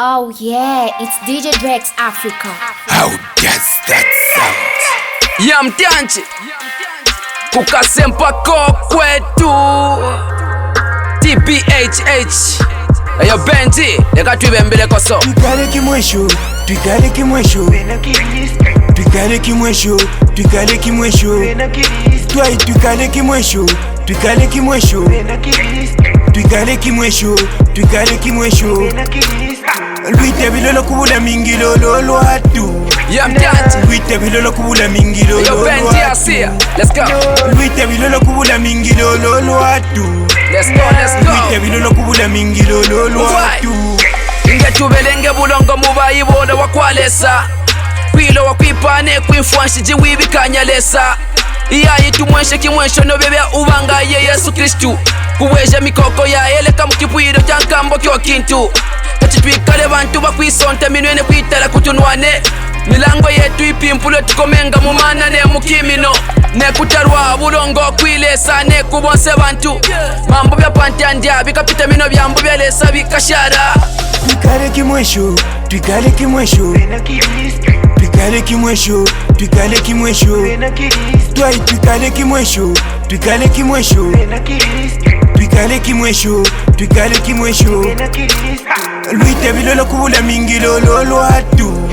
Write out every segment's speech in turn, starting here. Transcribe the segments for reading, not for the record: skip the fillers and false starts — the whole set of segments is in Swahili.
Oh yeah, it's Dr3x Africa. How does that sound? Ya mtanchi kukasempa kwetu TPHH Eyo Benji leka twibembele koso Twikale kimwesho, twikale kimwesho, twikale kimwesho, twikale kimwesho, twikale kimwesho, twikale kimwesho, twikale kimwesho, twikale kimwesho. Lwite bilolo kubula mingilo lolo atu. Ya mtanchi Lwite bilolo kubula mingilo Eyo lolo Benji atu. asia. Let's go. Lwite bilolo kubula mingilo lolo atu. Let's go, let's go. Lwite bilolo kubula mingilo lolo atu. Inge tubelenge bulongo mubayibola wakwalesa kwilo wakwipane kwinfwanshiji wibikanyalesa iyayi tumwenshe kimwensho nobebe ubanga ye Yesu Kristu kuweja mikoko ya eleka mukipwiro kyankambo kyokintu kati twikale bantu bakwisonta minwene kwitala kutunwane milango yetu ipimpulo tukomenga mumana ne mukimino nekutarwa bulongo kwilesa nekubonse bantu mambo bya pantandya bikapita mino byambo byalesa bikashara Twikale kimwesho, twikale kimwesho, twikale kimwesho, twikale kimwesho, twikale kimwesho, twikale kimwesho, twikale kimwesho, twikale kimwesho. Lwite bilolo kubula mingilo lolo atu.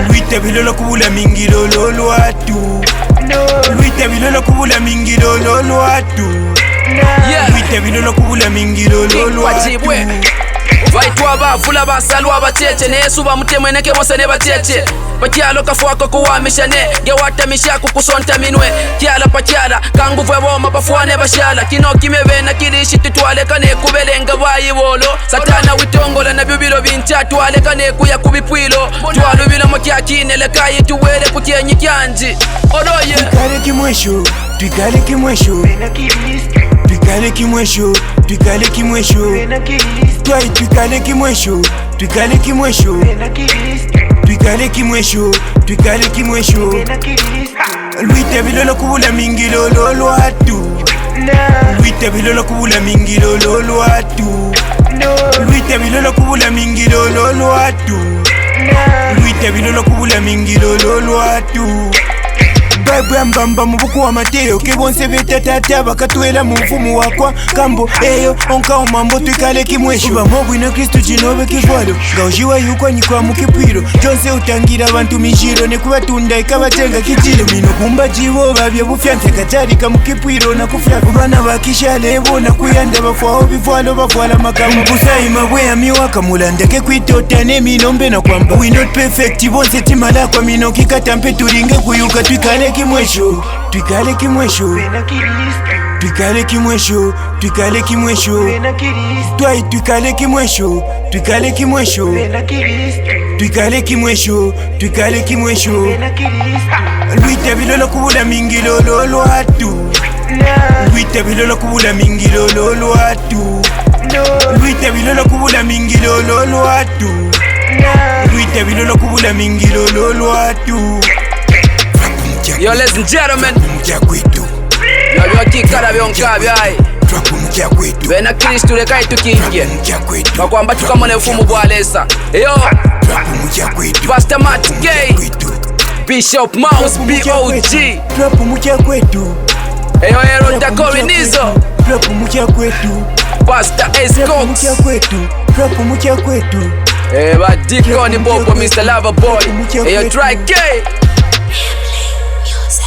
Lwite bilolo kubula mingilo lolo atu. Lwite bilolo kubula mingilo lolo atu. Lwite bilolo kubula mingilo lolo atu. Vaitwa bavula basalwa bacheche nesu bamutemweneke bose ne bacheche pakyalo kafwako kuwamishane gewatamisha kukusonta minwe kyala pakyala kanguvwe boma bafwane bashala kino kimebena kilishi tutwale kane kubelenga bayibolo satana witongola na bibilo bincha twale kane kuya kubipwilo twalo bino mokyakine lekayi tuwele kutyenyi kyanji odoye Twikale kimwesho, twikale kimwesho, twikale kimwesho, twikale kimwesho, twikale kimwesho, twikale kimwesho, twikale kimwesho, twikale kimwesho. Lwite bilolo kubula mingilo lolo atu. Lwite bilolo kubula mingilo lolo atu. Lwite bilolo kubula mingilo lolo atu. Lwite bilolo kubula mingilo lolo atu. Baba mbamba mubuku wa Mateo kebonse betatata bakatwela mu mfumu wakwa kambo eyo onka omambo twikale kimwesho bamobwi na Kristo jinobe kivalo ngaujiwa yuko nyikwa mukipwiro jonse utangira abantu mijiro ne kubatunda ikabatenga kitilo mino kumba jiwo babye bufyante katari kamukipwiro na kufya bana bakishale bona kuyanda bafwao bivalo bafwala magambo busayima bwe amiwaka mulandeke kwitotane minombe na kwamba we not perfect bonse timala kwa mino kikatampe turinge kuyuka twikale kimwesho, twikale kimwesho, twikale kimwesho, twikale kimwesho, twikale kimwesho, twikale kimwesho, twikale kimwesho, twikale kimwesho. Lwite bilolo kubula mingilo lolo atu. Lwite bilolo kubula mingilo lolo atu. Lwite bilolo kubula mingilo lolo atu. Lwite bilolo kubula mingilo lolo atu. Yo ladies and gentlemen Mjakwetu yo byokikala byonka byayi Mjakwetu bena Kristu lekayi tukinje Mjakwetu bakwamba tukamone ufumu bwalesa eyo Mjakwetu Pastor Matt Gay Bishop Mouse BOG Trapu mjakwetu eyo Ero Dakorinizo Mjakwetu Pastor Ace Cox Mjakwetu Trapu mjakwetu ba Deacon Bobo Mr. Loverboy eyo Dr3x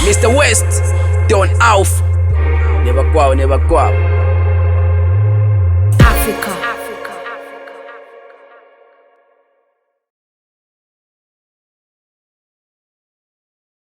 Mr. West Don Alf never kwao Africa.